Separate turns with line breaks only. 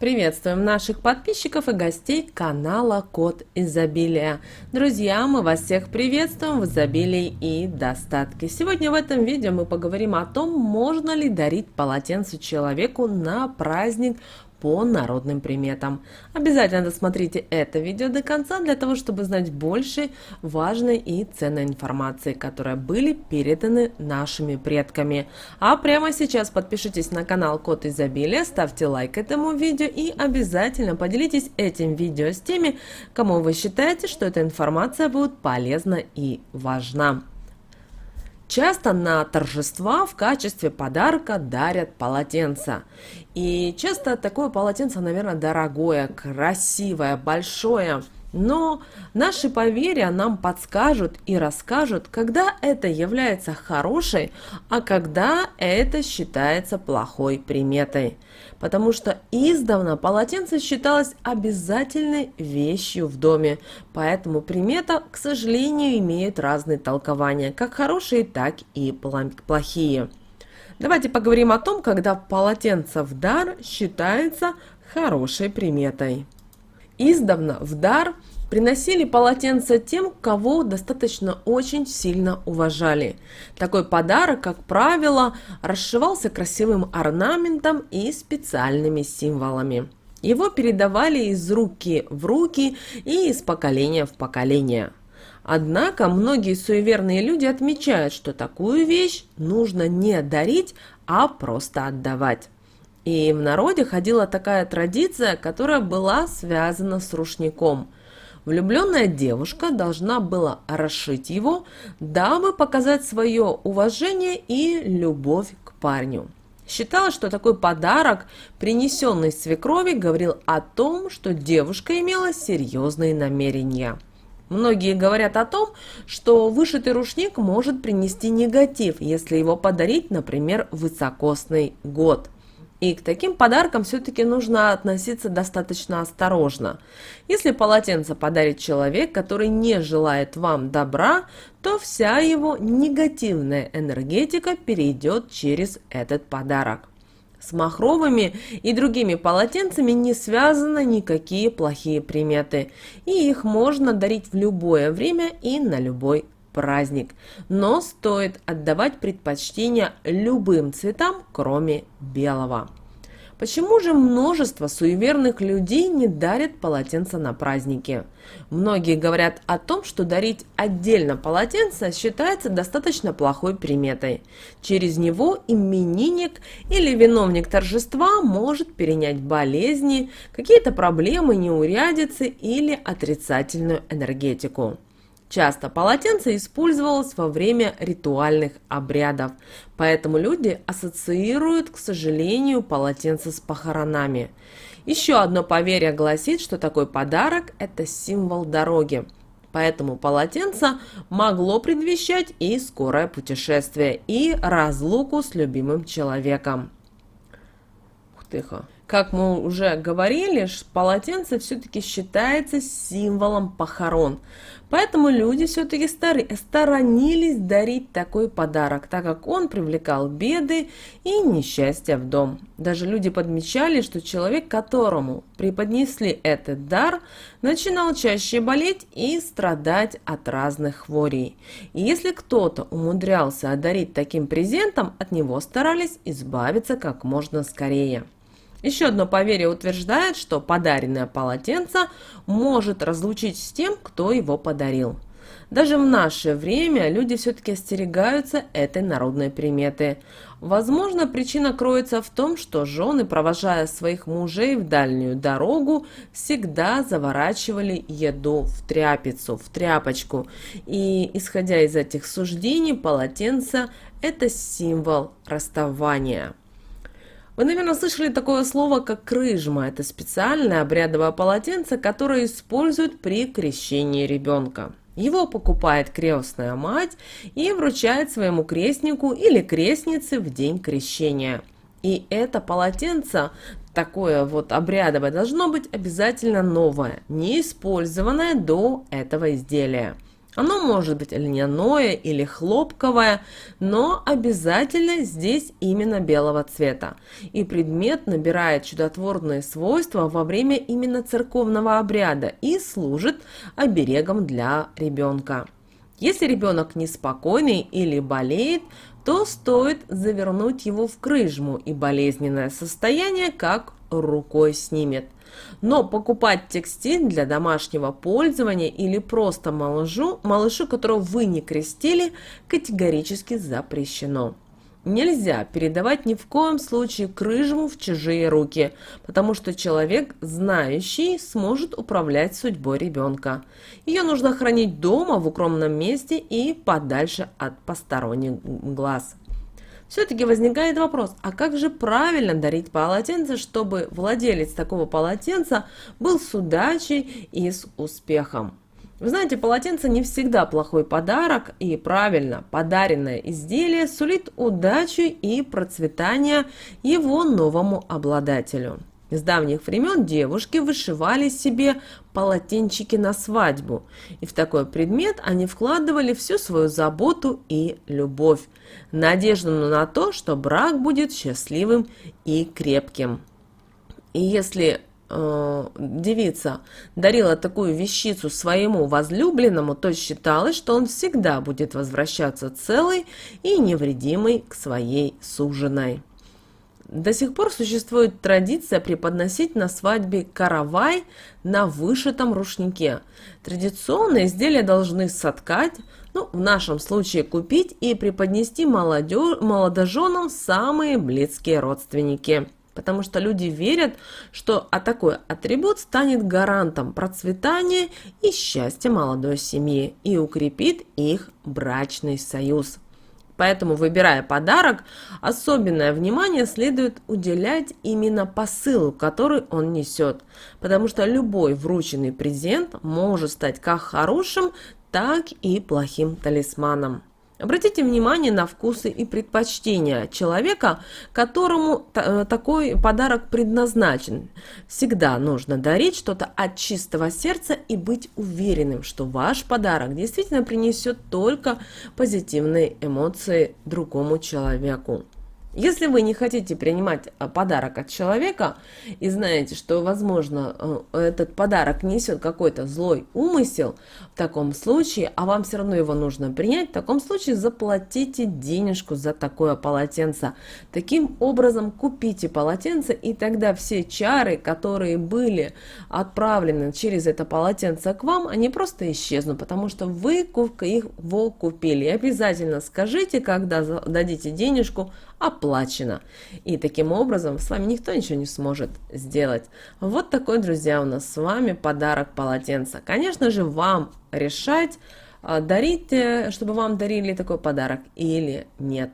Приветствуем наших подписчиков и гостей канала Код Изобилия. Друзья, мы вас всех приветствуем в изобилии и достатке. Сегодня в этом видео мы поговорим о том, можно ли дарить полотенце человеку на праздник по народным приметам. Обязательно досмотрите это видео до конца для того, чтобы знать больше важной и ценной информации, которые были переданы нашими предками. А прямо сейчас подпишитесь на канал Код Изобилия, ставьте лайк этому видео и обязательно поделитесь этим видео с теми, кому вы считаете, что эта информация будет полезна и важна. Часто на торжества в качестве подарка дарят полотенца. И часто такое полотенце, наверное, дорогое, красивое, большое. Но наши поверья нам подскажут и расскажут, когда это является хорошей, а когда это считается плохой приметой. Потому что издавна полотенце считалось обязательной вещью в доме, поэтому примета, к сожалению, имеет разные толкования, как хорошие, так и плохие. Давайте поговорим о том, когда полотенце в дар считается хорошей приметой. Издавна в дар приносили полотенца тем, кого достаточно очень сильно уважали. Такой подарок, как правило, расшивался красивым орнаментом и специальными символами. Его передавали из руки в руки и из поколения в поколение. Однако многие суеверные люди отмечают, что такую вещь нужно не дарить, а просто отдавать. И в народе ходила такая традиция, которая была связана с рушником. Влюбленная девушка должна была расшить его, дабы показать свое уважение и любовь к парню. Считалось, что такой подарок, принесенный свекрови, говорил о том, что девушка имела серьезные намерения. Многие говорят о том, что вышитый рушник может принести негатив, если его подарить, например, в высокосный год. И к таким подаркам все-таки нужно относиться достаточно осторожно. Если полотенце подарит человек, который не желает вам добра, то вся его негативная энергетика перейдет через этот подарок. С махровыми и другими полотенцами не связаны никакие плохие приметы, и их можно дарить в любое время и на любой праздник. Но стоит отдавать предпочтение любым цветам, кроме белого. Почему же множество суеверных людей не дарят полотенца на праздники? Многие говорят о том, что дарить отдельно полотенце считается достаточно плохой приметой. Через него именинник или виновник торжества может перенять болезни, какие-то проблемы, неурядицы или отрицательную энергетику. Часто полотенце использовалось во время ритуальных обрядов, поэтому люди ассоциируют, к сожалению, полотенце с похоронами. Еще одно поверье гласит, что такой подарок – это символ дороги, поэтому полотенце могло предвещать и скорое путешествие, и разлуку с любимым человеком. Как мы уже говорили, полотенце все-таки считается символом похорон. Поэтому люди все-таки сторонились дарить такой подарок, так как он привлекал беды и несчастья в дом. Даже люди подмечали, что человек, которому преподнесли этот дар, начинал чаще болеть и страдать от разных хворей. И если кто-то умудрялся одарить таким презентом, от него старались избавиться как можно скорее. Еще одно поверье утверждает, что подаренное полотенце может разлучить с тем, кто его подарил. Даже в наше время люди все-таки остерегаются этой народной приметы. Возможно, причина кроется в том, что жены, провожая своих мужей в дальнюю дорогу, всегда заворачивали еду в тряпицу, в тряпочку. И, исходя из этих суждений, полотенце – это символ расставания. Вы, наверное, слышали такое слово, как крыжма. Это специальное обрядовое полотенце, которое используют при крещении ребенка. Его покупает крестная мать и вручает своему крестнику или крестнице в день крещения. И это полотенце, такое вот обрядовое, должно быть обязательно новое, не использованное до этого изделия. Оно может быть льняное или хлопковое, но обязательно здесь именно белого цвета. И предмет набирает чудотворные свойства во время именно церковного обряда и служит оберегом для ребенка. Если ребенок неспокойный или болеет, то стоит завернуть его в крыжму, и болезненное состояние как рукой снимет. Но покупать текстиль для домашнего пользования или просто малышу, которого вы не крестили, категорически запрещено. Нельзя передавать ни в коем случае крыжму в чужие руки, потому что человек, знающий, сможет управлять судьбой ребенка. Ее нужно хранить дома в укромном месте и подальше от посторонних глаз. Все-таки возникает вопрос, а как же правильно дарить полотенце, чтобы владелец такого полотенца был с удачей и с успехом? Вы знаете, полотенце не всегда плохой подарок, и правильно подаренное изделие сулит удачу и процветание его новому обладателю. С давних времен девушки вышивали себе полотенчики на свадьбу, и в такой предмет они вкладывали всю свою заботу и любовь, надежду на то, что брак будет счастливым и крепким. И если девица дарила такую вещицу своему возлюбленному, то считалось, что он всегда будет возвращаться целый и невредимый к своей суженой. До сих пор существует традиция преподносить на свадьбе каравай на вышитом рушнике. Традиционно изделия должны соткать, в нашем случае купить и преподнести молодоженам самые близкие родственники. Потому что люди верят, что такой атрибут станет гарантом процветания и счастья молодой семьи и укрепит их брачный союз. Поэтому, выбирая подарок, особенное внимание следует уделять именно посылу, который он несет. Потому что любой врученный презент может стать как хорошим, так и плохим талисманом. Обратите внимание на вкусы и предпочтения человека, которому такой подарок предназначен. Всегда нужно дарить что-то от чистого сердца и быть уверенным, что ваш подарок действительно принесет только позитивные эмоции другому человеку. Если вы не хотите принимать подарок от человека и знаете, что, возможно, этот подарок несет какой-то злой умысел, в таком случае, а вам все равно его нужно принять, в таком случае заплатите денежку за такое полотенце. Таким образом, купите полотенце, и тогда все чары, которые были отправлены через это полотенце к вам, они просто исчезнут, потому что вы его купили. И обязательно скажите, когда дадите денежку, оплачено. И таким образом с вами никто ничего не сможет сделать. Вот такой, друзья, у нас с вами подарок полотенца. Конечно же, вам решать, дарить, чтобы вам дарили такой подарок или нет.